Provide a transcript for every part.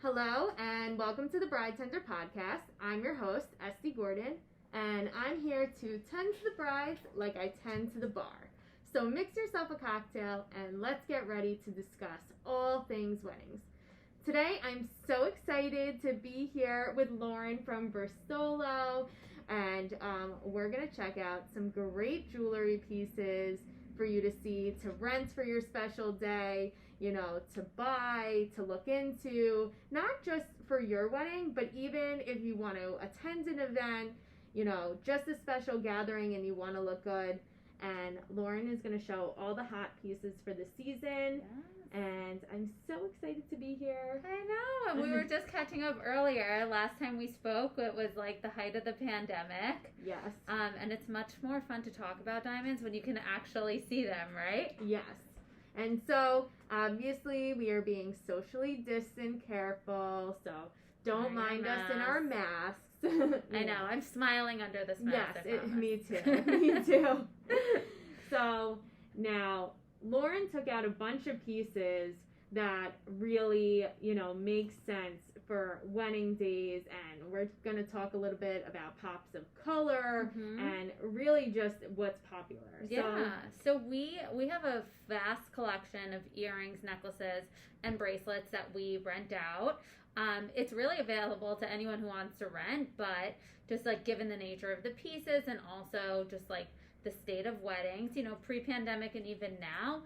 Hello and welcome to the Bride Tender Podcast. I'm your host, Estee Gordon, and I'm here to tend to the brides like I tend to the bar. So mix yourself a cocktail and let's get ready to discuss all things weddings. Today I'm so excited to be here with Lauren from Verstolo, and we're going to check out some great jewelry pieces for you to see, to rent for your special day, to buy, to look into, not just for your wedding, but even if you want to attend an event, just a special gathering and you want to look good. And Lauren is going to show all the hot pieces for the season. Yes. And I'm so excited to be here. I know. And we were just catching up earlier. Last time we spoke, it was like the height of the pandemic. Yes. And it's much more fun to talk about diamonds when you can actually see them, right? Yes. And so, obviously, we are being socially distant, careful. So, don't mind us in our masks. I know. I'm smiling under this mask. Yes, me too. Me too. So, now, Lauren took out a bunch of pieces that really, make sense for wedding days, and we're going to talk a little bit about pops of color and really just what's popular. Yeah. So we have a vast collection of earrings, necklaces, and bracelets that we rent out. It's really available to anyone who wants to rent, but just like given the nature of the pieces and also just like the state of weddings, pre-pandemic and even now,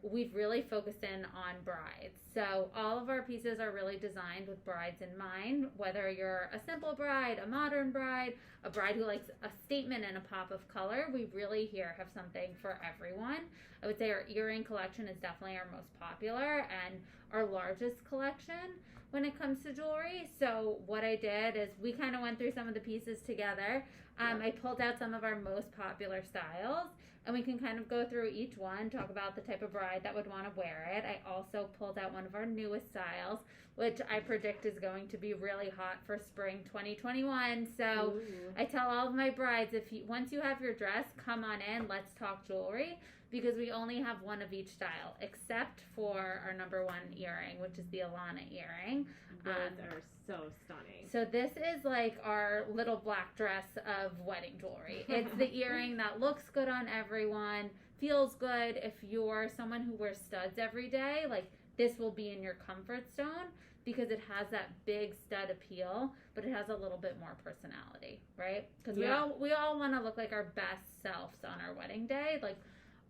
we've really focused in on brides. So all of our pieces are really designed with brides in mind, whether you're a simple bride, a modern bride, a bride who likes a statement and a pop of color. We really here have something for everyone. I would say our earring collection is definitely our most popular and our largest collection when it comes to jewelry. So what I did is we kind of went through some of the pieces together. I pulled out some of our most popular styles, and we can kind of go through each one, talk about the type of bride that would want to wear it. I also pulled out one of our newest styles, which I predict is going to be really hot for spring 2021. So I tell all of my brides, once you have your dress, come on in, let's talk jewelry, because we only have one of each style, except for our number one earring, which is the Alana earring. Those are so stunning. So this is like our little black dress of wedding jewelry. It's the earring that looks good on everyone, feels good. If you're someone who wears studs every day, like this will be in your comfort zone because it has that big stud appeal, but it has a little bit more personality, right? Because we all want to look like our best selves on our wedding day, like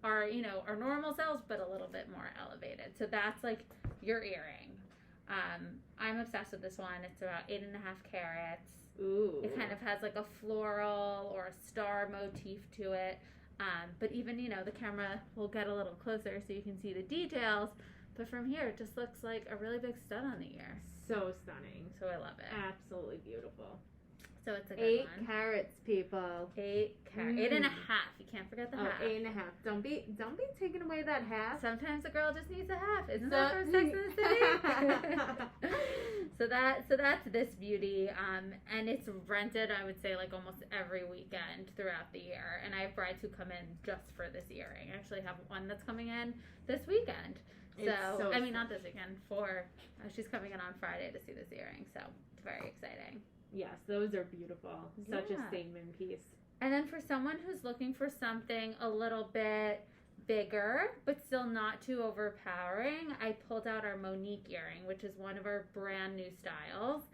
our normal selves, but a little bit more elevated. So that's like your earring. I'm obsessed with this one. It's about 8.5 carats. Ooh. It kind of has like a floral or a star motif to it. But even, the camera will get a little closer so you can see the details. But from here, it just looks like a really big stud on the ear. So stunning. So I love it. Absolutely beautiful. So it's a good 8 one. carats, people. 8 carats. 8.5. You can't forget the half. 8.5. Don't be taking away that half. Sometimes a girl just needs a half. Isn't that for Sex and the City? So that's this beauty. And it's rented, I would say, like almost every weekend throughout the year. And I have brides who come in just for this earring. I actually have one that's coming in this weekend. So I mean, not this weekend. She's coming in on Friday to see this earring. So it's very exciting. Yes, those are beautiful. Such a statement piece. And then for someone who's looking for something a little bit bigger, but still not too overpowering, I pulled out our Monique Earring, which is one of our brand new styles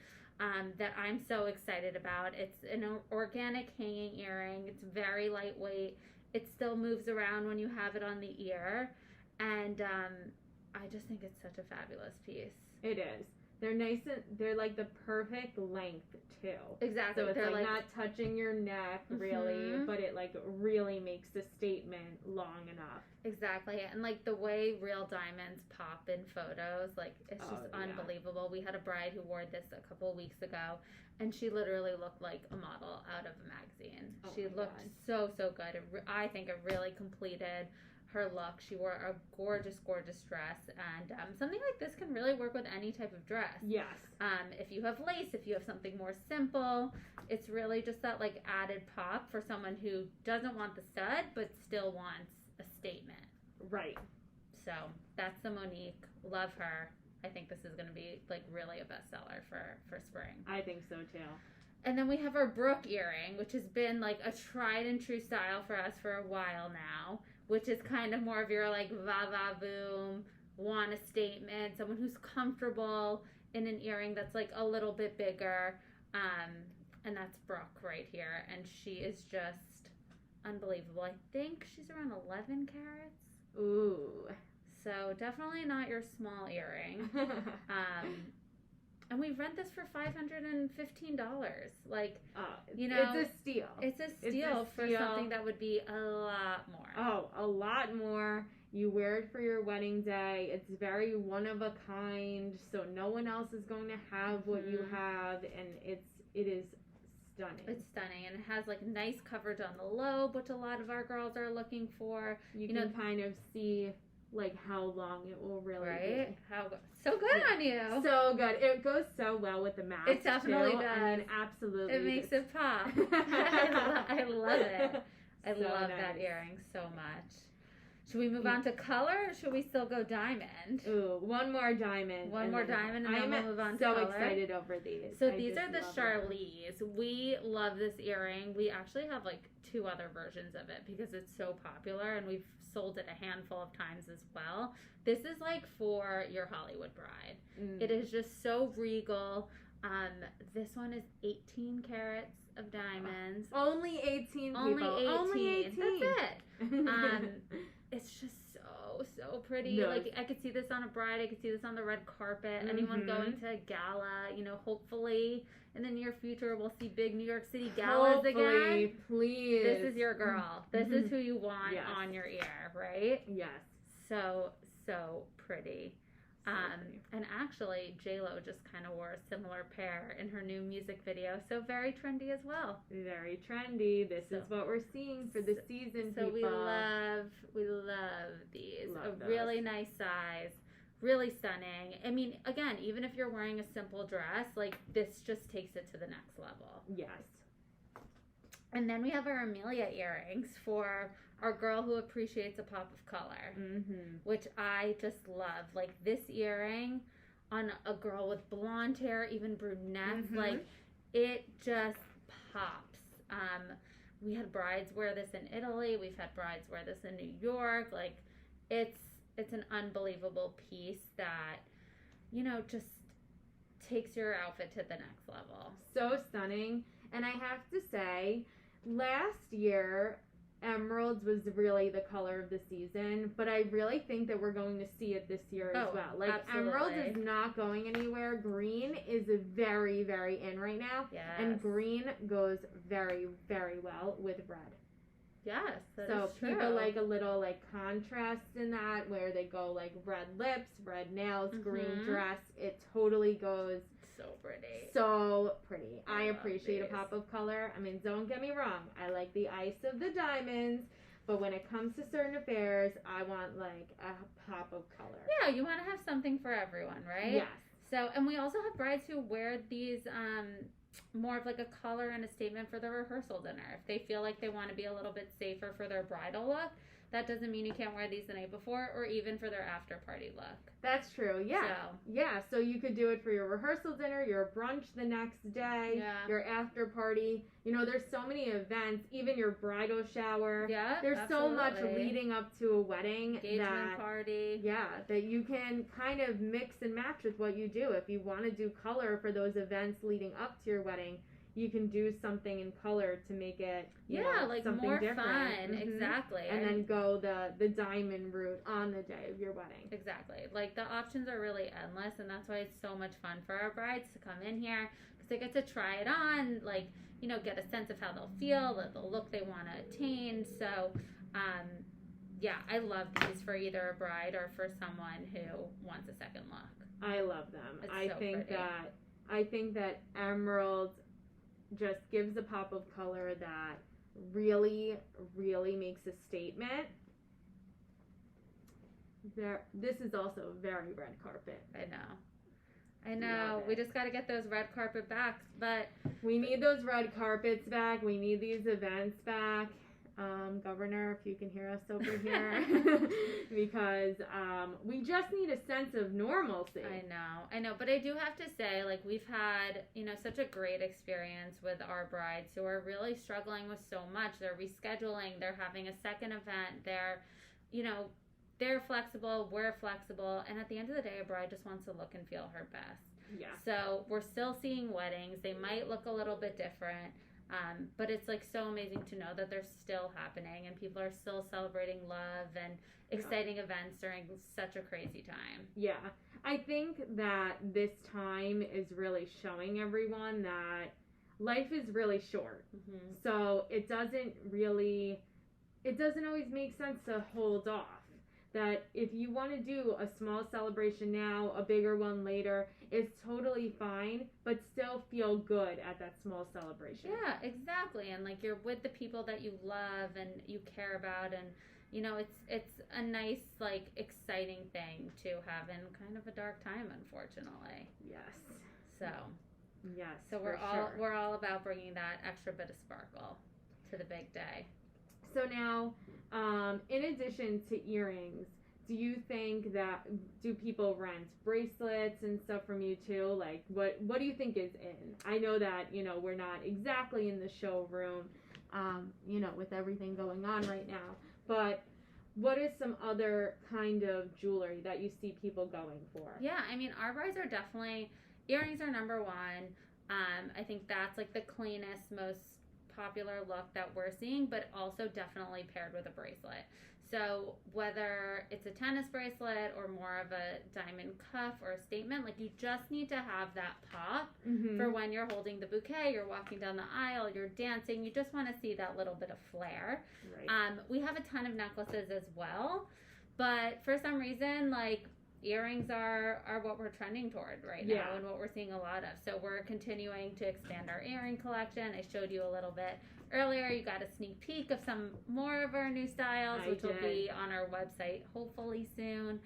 that I'm so excited about. It's an organic hanging earring. It's very lightweight. It still moves around when you have it on the ear. And I just think it's such a fabulous piece. It is. They're nice and they're like the perfect length too. Exactly. So it's like not touching your neck really, but it like really makes the statement long enough. Exactly. And like the way real diamonds pop in photos, like it's just unbelievable. We had a bride who wore this a couple of weeks ago, and she literally looked like a model out of a magazine. She looked so good. I think it really completed her look. She wore a gorgeous dress, and something like this can really work with any type of dress. Yes. If you have lace, if you have something more simple, it's really just that like added pop for someone who doesn't want the stud but still wants a statement. Right. So that's the Monique. Love her. I think this is going to be like really a bestseller for spring. I think so too. And then we have our Brooke earring, which has been like a tried and true style for us for a while now, which is kind of more of your like va-va-voom, want a statement, someone who's comfortable in an earring that's like a little bit bigger. And that's Brooke right here. And she is just unbelievable. I think she's around 11 carats. Ooh. So definitely not your small earring. And we rent this for $515. Like, you know, it's a steal. It's a steal for something that would be a lot more. Oh, a lot more. You wear it for your wedding day. It's very one of a kind, so no one else is going to have what you have, and it is stunning. It's stunning, and it has like nice coverage on the lobe, which a lot of our girls are looking for. You can kind of see like how long it will really be. So good on you. So good. It goes so well with the mask. It definitely does. I mean, absolutely. It makes it pop. I love it. I So love nice. that earring so much. Should we move on to color, or should we still go diamond? Ooh, one more diamond. One more diamond, and then we'll move on to color. color. I'm so excited over these. So these are the Charlys. We love this earring. We actually have like 2 other versions of it because it's so popular, and we've sold it a handful of times as well. This is like for your Hollywood bride. It is just so regal. This one is 18 carats of diamonds. Only 18 people. Only 18. That's it. It's just so pretty. No. Like, I could see this on a bride. I could see this on the red carpet. Anyone going to a gala, you know, hopefully in the near future we'll see big New York City galas again. Please. This is your girl. This is who you want on your ear, right? Yes. So pretty. And actually, J-Lo just kind of wore a similar pair in her new music video, so very trendy as well. Very trendy. This is what we're seeing for the season, so people. we love these. Love those. Really nice size, really stunning. I mean, again, even if you're wearing a simple dress, like this just takes it to the next level. Yes. And then we have our Amelia earrings for our girl who appreciates a pop of color, which I just love. Like this earring on a girl with blonde hair, even brunettes, like it just pops. We had brides wear this in Italy. We've had brides wear this in New York. Like it's an unbelievable piece that, you know, just takes your outfit to the next level. So stunning. And I have to say, last year, emeralds was really the color of the season, but I really think that we're going to see it this year as well. Like, absolutely. Emeralds is not going anywhere. Green is very, very in right now. Yes. And green goes very, very well with red. Yes, that so is true. People like a little like contrast in that, where they go like red lips, red nails, green dress. It totally goes so pretty. So pretty. I appreciate these. a pop of color. I mean, don't get me wrong. I like the ice of the diamonds, but when it comes to certain affairs, I want like a pop of color. Yeah, you want to have something for everyone, right? Yes. So, and we also have brides who wear these more of like a color and a statement for the rehearsal dinner. If they feel like they want to be a little bit safer for their bridal look, that doesn't mean you can't wear these the night before or even for their after party look. That's true. Yeah. So you could do it for your rehearsal dinner, your brunch the next day, your after party. You know, there's so many events, even your bridal shower. Yeah. There's absolutely. so much leading up to a wedding. Engagement party. Yeah, that you can kind of mix and match with what you do. If you want to do color for those events leading up to your wedding, you can do something in color to make it like something more different. fun. Exactly. And then go the diamond route on the day of your wedding. Exactly. Like the options are really endless, and that's why it's so much fun for our brides to come in here because they get to try it on, like, you know, get a sense of how they'll feel, the look they want to attain. So I love these for either a bride or for someone who wants a second look. I love them. I think that emerald just gives a pop of color that really, really makes a statement. This is also very red carpet. I know. We just got to get those red carpet back, but we need those red carpets back. We need these events back. Governor, if you can hear us over here, because we just need a sense of normalcy. I know, but I do have to say, like, we've had, such a great experience with our brides who are really struggling with so much. They're rescheduling, they're having a second event, they're flexible, we're flexible, and at the end of the day, a bride just wants to look and feel her best. Yeah. So we're still seeing weddings. They might look a little bit different, but it's like so amazing to know that they're still happening and people are still celebrating love and exciting events during such a crazy time. Yeah. I think that this time is really showing everyone that life is really short. Mm-hmm. So it doesn't always make sense to hold off. That if you want to do a small celebration now, a bigger one later, it's totally fine, but still feel good at that small celebration. Yeah, exactly. And like you're with the people that you love and you care about, and it's a nice, like, exciting thing to have in kind of a dark time, unfortunately. Yes. So we're all about bringing that extra bit of sparkle to the big day. So now, in addition to earrings, do people rent bracelets and stuff from you too? Like, what do you think is in? I know that, we're not exactly in the showroom, with everything going on right now, but what is some other kind of jewelry that you see people going for? Yeah, I mean, our brides are definitely, earrings are number one. I think that's like the cleanest, most popular look that we're seeing, but also definitely paired with a bracelet. So whether it's a tennis bracelet or more of a diamond cuff or a statement, like, you just need to have that pop for when you're holding the bouquet, you're walking down the aisle, you're dancing, you just want to see that little bit of flair. Right. We have a ton of necklaces as well, but for some reason, like, earrings are what we're trending toward right now and what we're seeing a lot of. So we're continuing to expand our earring collection. I showed you a little bit earlier. You got a sneak peek of some more of our new styles, which will be on our website hopefully soon.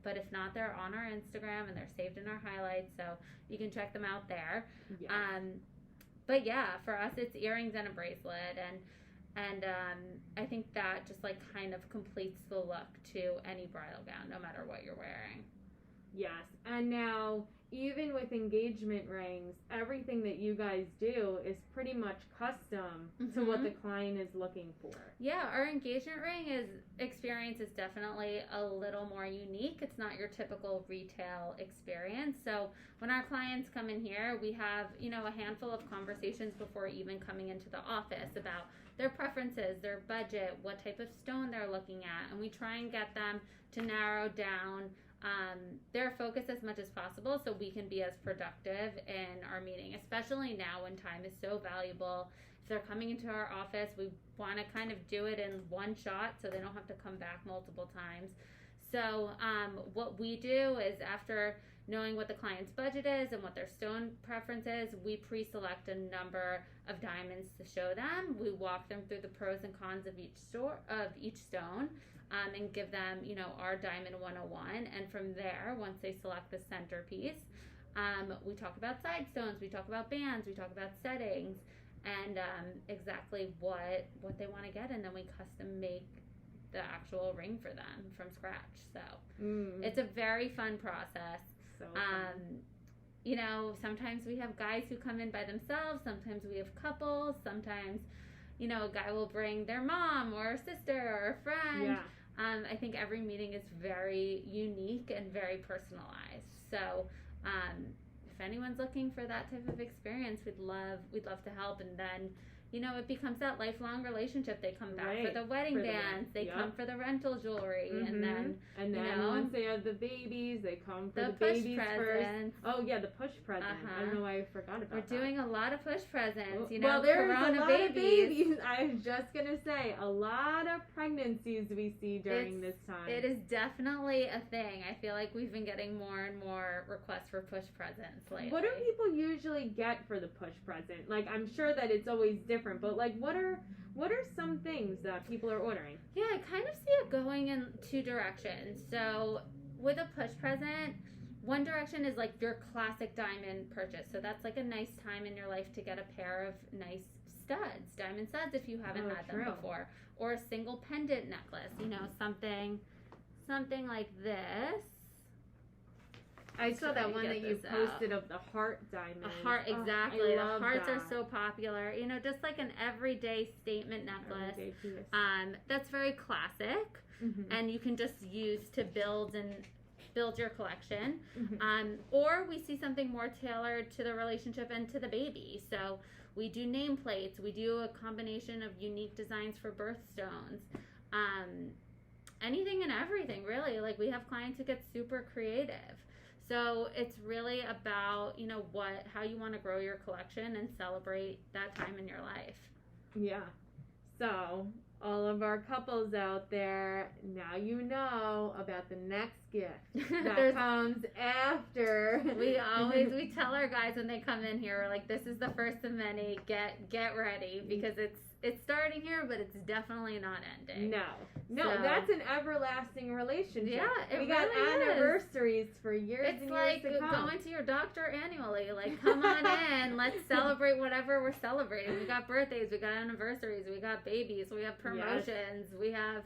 But if not, they're on our Instagram and they're saved in our highlights, so you can check them out there. Yes. But yeah, for us, it's earrings and a bracelet, and I think that just, like, kind of completes the look to any bridal gown, no matter what you're wearing. Yes, and now, even with engagement rings, everything that you guys do is pretty much custom to what the client is looking for. Yeah, our engagement ring experience is definitely a little more unique. It's not your typical retail experience. So when our clients come in here, we have, a handful of conversations before even coming into the office about their preferences, their budget, what type of stone they're looking at, and we try and get them to narrow down their focus as much as possible so we can be as productive in our meeting, especially now when time is so valuable. If they're coming into our office, we want to kind of do it in one shot so they don't have to come back multiple times. So what we do is, after knowing what the client's budget is and what their stone preference is, we pre-select a number of diamonds to show them. We walk them through the pros and cons of each stone, and give them, our Diamond 101. And from there, once they select the centerpiece, we talk about side stones, we talk about bands, we talk about settings, and exactly what they want to get, and then we custom make the actual ring for them from scratch. So it's a very fun process. So sometimes we have guys who come in by themselves, sometimes we have couples, sometimes a guy will bring their mom or a sister or a friend. Yeah. I think every meeting is very unique and very personalized. So if anyone's looking for that type of experience, we'd love to help. And then it becomes that lifelong relationship. They come back for the wedding dance. They come for the rental jewelry, and then once they have the babies, they come for the babies presents. First. Oh yeah, the push present. I don't know why I forgot about that. We're doing a lot of push presents. Well, there's a lot of babies. I was just gonna say, a lot of pregnancies we see during this time. It is definitely a thing. I feel like we've been getting more and more requests for push presents lately. What do people usually get for the push present? Like, I'm sure that it's always different, but like, what are some things that people are ordering? Yeah, I kind of see it going in two directions. So with a push present, one direction is like your classic diamond purchase. So that's like a nice time in your life to get a pair of nice studs, diamond studs if you haven't had them true. before, or a single pendant necklace, you know, something like this. I saw that one that you this posted of the heart diamond. A heart, exactly. Oh, The hearts that. are so popular. You know, just like an everyday statement necklace. Everyday piece. That's very classic, and you can just use to build your collection. Or we see something more tailored to the relationship and to the baby. So we do nameplates. We do a combination of unique designs for birthstones. Anything and everything, really. Like, we have clients who get super creative. So it's really about, you know, how you want to grow your collection and celebrate that time in your life. Yeah. So all of our couples out there, now you know about the next gift that comes after. We tell our guys when they come in here, we're like, this is the first of many. Get ready, because it's starting here, but it's definitely not ending. No, So- that's an everlasting relationship. Yeah, we it got really is. anniversaries for years It's and like years to come. going to your doctor annually. Like, come on in. Let's celebrate whatever we're celebrating. We got birthdays, we got anniversaries, we got babies, we have promotions, we have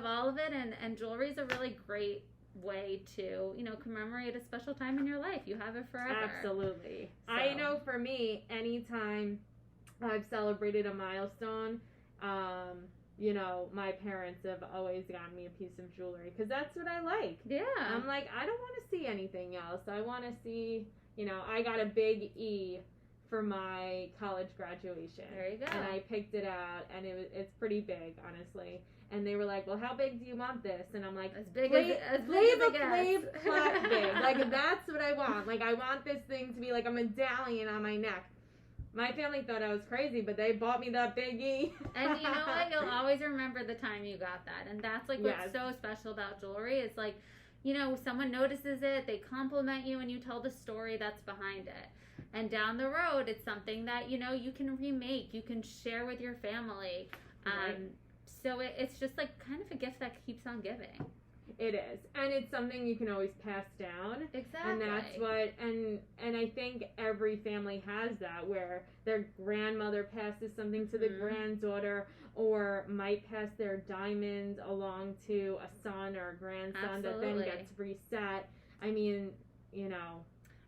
all of it, and jewelry is a really great way to, you know, commemorate a special time in your life. You have it forever. Absolutely. So. I know for me, anytime I've celebrated a milestone, you know, my parents have always gotten me a piece of jewelry because that's what I like. Yeah. I'm like, I don't want to see anything else. I want to see, you know, I got a big E for my college graduation. There you go. And I picked it out, and it's pretty big, honestly. And they were like, well, how big do you want this? And I'm like, as big Flavor as it gets. Flav big. Like, that's what I want. Like, I want this thing to be like a medallion on my neck. My family thought I was crazy, but they bought me that big E. And you know what? You'll always remember the time you got that. And that's like what's so special about jewelry. It's like, you know, someone notices it, they compliment you, and you tell the story that's behind it. And down the road, it's something that, you know, you can remake, you can share with your family. Right. So it's just like kind of a gift that keeps on giving. It is. And it's something you can always pass down. Exactly. And that's what, and I think every family has that, where their grandmother passes something to the granddaughter, or might pass their diamonds along to a son or a grandson that then gets reset. I mean, you know.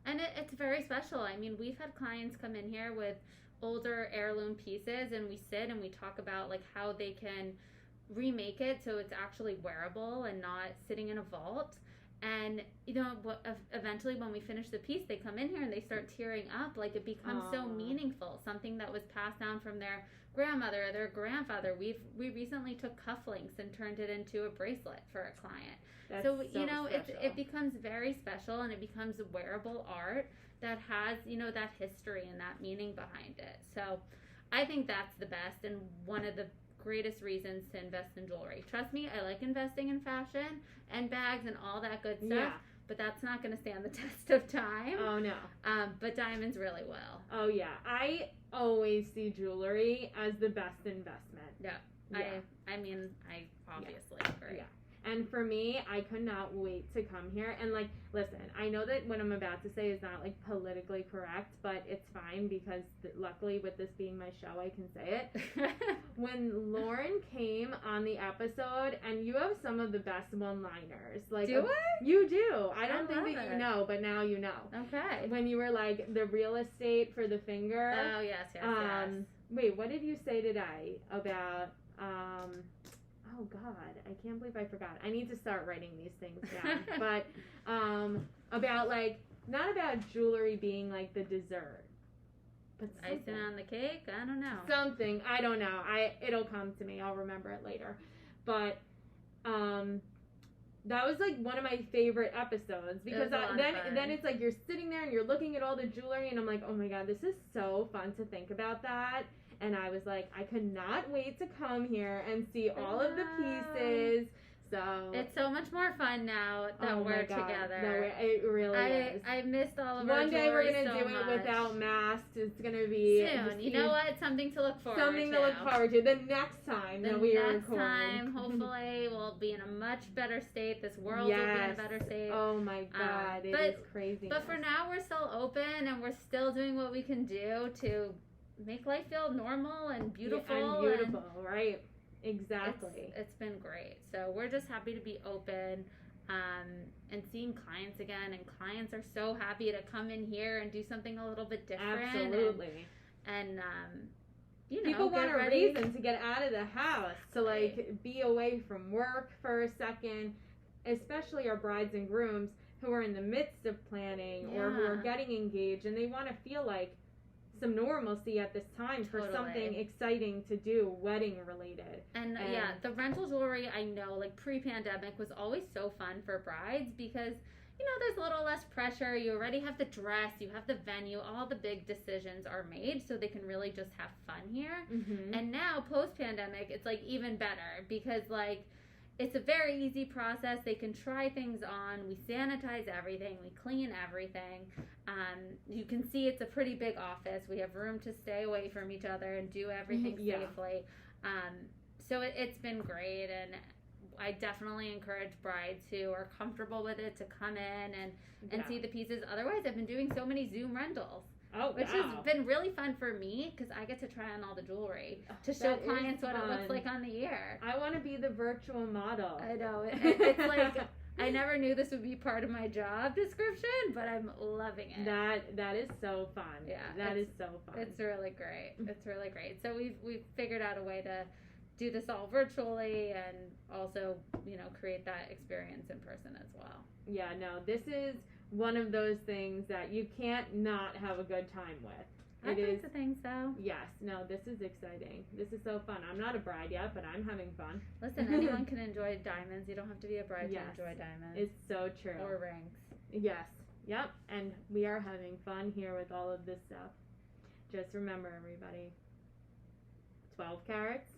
And it's very special. I mean, we've had clients come in here with older heirloom pieces, and we sit and we talk about like how they can remake it so it's actually wearable and not sitting in a vault. And you know, eventually when we finish the piece, they come in here and they start tearing up. Like, it becomes so meaningful, something that was passed down from their grandmother or their grandfather. We recently took cufflinks and turned it into a bracelet for a client. So you know, it becomes very special, and it becomes wearable art that has, you know, that history and that meaning behind it. So I think that's the best and one of the greatest reasons to invest in jewelry. Trust me, I like investing in fashion and bags and all that good stuff, but that's not going to stand the test of time. Oh, no. But diamonds really will. Oh, yeah. I always see jewelry as the best investment. Yeah. I mean, I obviously agree. Yeah. And for me, I could not wait to come here. And, like, listen, I know that what I'm about to say is not, like, politically correct, but it's fine because luckily with this being my show, I can say it. When Lauren came on the episode, and you have some of the best one-liners. Like, do I? You do. I don't think love that it. you know, but now you know. Okay. When you were, like, the real estate for the finger. Oh, yes. Wait, what did you say today about, oh God, I can't believe I forgot. I need to start writing these things down. But about, like, not about jewelry being like the dessert, but icing on the cake. I don't know. Something, I don't know. It'll come to me. I'll remember it later. But that was like one of my favorite episodes because then it's like you're sitting there and you're looking at all the jewelry, and I'm like, oh my God, this is so fun to think about that. And I was like, I could not wait to come here and see all of the pieces. So it's so much more fun now that we're together. No, it really is. I missed all of our One day we're jewelry gonna so do much. it without masks. It's gonna be soon. You know what? Something to look forward to. Something to look forward to. The next time that we record. The next time, hopefully, we'll be in a much better state. This world will be in a better state. Oh my God, it is crazy. But for now, we're still open and we're still doing what we can do to make life feel normal and beautiful. Yeah, and beautiful, right? Exactly. It's been great. So we're just happy to be open and seeing clients again. And clients are so happy to come in here and do something a little bit different. Absolutely. And people want a reason to get out of the house, to like be away from work for a second, especially our brides and grooms who are in the midst of planning or who are getting engaged, and they want to feel like some normalcy at this time for something exciting to do, wedding related. And the rental jewelry, I know, like pre-pandemic was always so fun for brides because there's a little less pressure. You already have the dress, you have the venue, all the big decisions are made, so they can really just have fun here. And now post-pandemic, it's like even better because like it's a very easy process. They can try things on. We sanitize everything. We clean everything. You can see it's a pretty big office. We have room to stay away from each other and do everything safely. So it's been great, and I definitely encourage brides who are comfortable with it to come in and see the pieces. Otherwise, I've been doing so many Zoom rentals. Which has been really fun for me because I get to try on all the jewelry to show clients what it looks like on the ear. I want to be the virtual model. I know. It's like I never knew this would be part of my job description, but I'm loving it. That is so fun. Yeah. That is so fun. It's really great. It's really great. So we've figured out a way to do this all virtually and also, create that experience in person as well. Yeah, no, this is one of those things that you can't not have a good time with. I think so. Yes, no, this is exciting. This is so fun. I'm not a bride yet, but I'm having fun. Listen, anyone can enjoy diamonds. You don't have to be a bride to enjoy diamonds. It's so true. Or rings. Yes. Yep. And we are having fun here with all of this stuff. Just remember, everybody, 12 carats.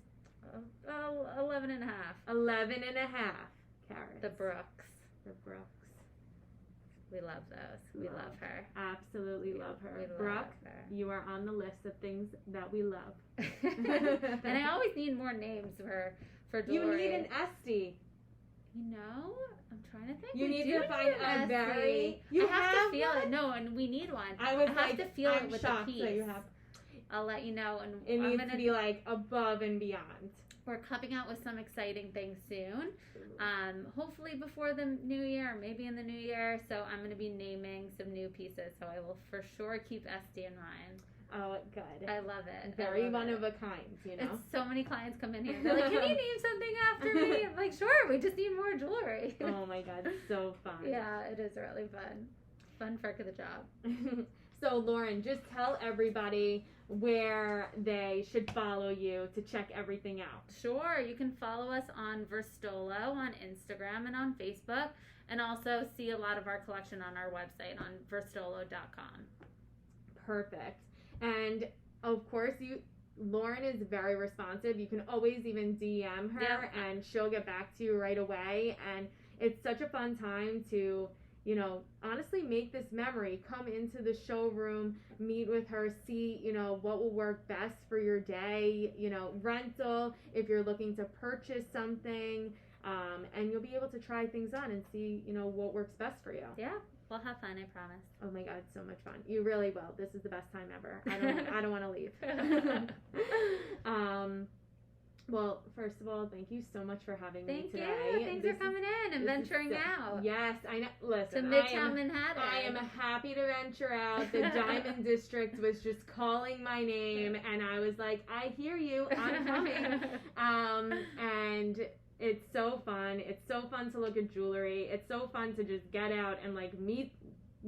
11 and a half. 11 and a half carats. The Brooks. We love those. We love her. Absolutely love her. Brooke, you are on the list of things that we love. And I always need more names for jewelry. You need an Estee. I'm trying to think. You need to find a very... I have to feel it. No, and we need one. I have to feel it with the piece. That you have. I'll let you know. And it needs to be like above and beyond. We're coming out with some exciting things soon. Hopefully before the new year, or maybe in the new year. So I'm going to be naming some new pieces. So I will for sure keep Estee in mind. Oh, good. I love it. Very one of a kind, It's so many clients come in here. They're like, can you name something after me? I'm like, sure. We just need more jewelry. Oh my God, so fun. Yeah, it is really fun. Fun perk of the job. So Lauren, just tell everybody where they should follow you to check everything out. Sure. You can follow us on Verstolo on Instagram and on Facebook, and also see a lot of our collection on our website on verstolo.com. Perfect. And of course, Lauren is very responsive. You can always even DM her and she'll get back to you right away. And it's such a fun time to, honestly make this memory. Come into the showroom, meet with her, see, what will work best for your day, rental, if you're looking to purchase something, and you'll be able to try things on and see, what works best for you. Yeah. We'll have fun, I promise. Oh my God, so much fun. You really will. This is the best time ever. I don't want to leave. Well, first of all, thank you so much for having me today. Thank you. Thanks for coming in and venturing out. Yes, I know. Listen, to Midtown Manhattan. I am happy to venture out. The Diamond District was just calling my name, and I was like, I hear you. I'm coming. And it's so fun. It's so fun to look at jewelry. It's so fun to just get out and like meet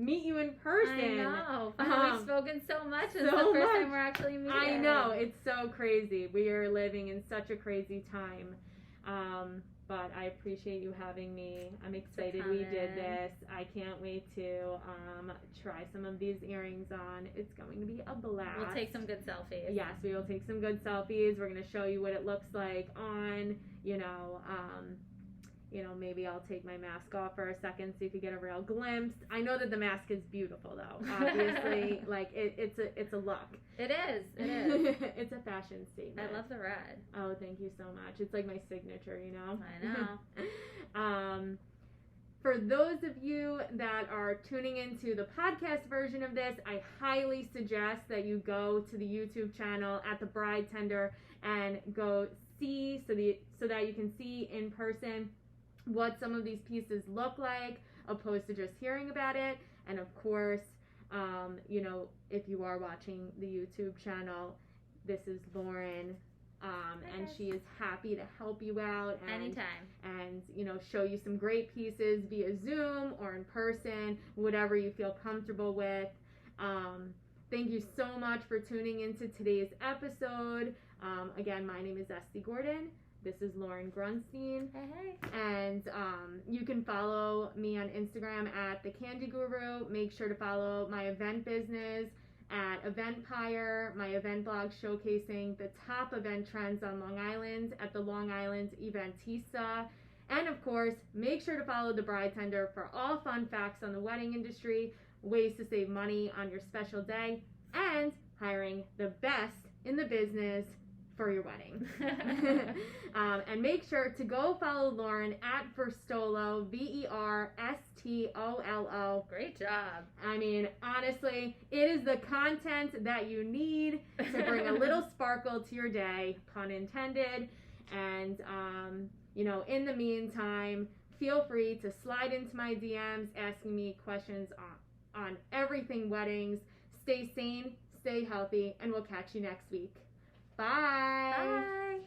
you in person. I know. We've spoken so much. It's the first time we're actually meeting. I know. It's so crazy. We are living in such a crazy time. But I appreciate you having me. I'm excited we did this. I can't wait to try some of these earrings on. It's going to be a blast. We'll take some good selfies. Yes, we will take some good selfies. We're going to show you what it looks like on, maybe I'll take my mask off for a second so you can get a real glimpse. I know that the mask is beautiful though. Obviously, like it's a look. It is. It's a fashion statement. I love the red. Oh, thank you so much. It's like my signature, I know. For those of you that are tuning into the podcast version of this, I highly suggest that you go to the YouTube channel at the Bride Tender and go see so that you can see in person what some of these pieces look like, opposed to just hearing about it. And of course, if you are watching the YouTube channel, this is Lauren. And she is happy to help you out Anytime. And show you some great pieces via Zoom or in person, whatever you feel comfortable with. Thank you so much for tuning into today's episode. Again, my name is Estee Gordon. This is Lauren Grunstein. Hey. And you can follow me on Instagram at The Candy Guru. Make sure to follow my event business at Eventpire, my event blog showcasing the top event trends on Long Island at the Long Island Eventista. And of course, make sure to follow the Bride Tender for all fun facts on the wedding industry, ways to save money on your special day, and hiring the best in the business for your wedding. And make sure to go follow Lauren at Verstolo, Verstolo. Great job. I mean, honestly, it is the content that you need to bring a little sparkle to your day, pun intended. And, in the meantime, feel free to slide into my DMs asking me questions on everything weddings. Stay sane, stay healthy, and we'll catch you next week. Bye. Bye.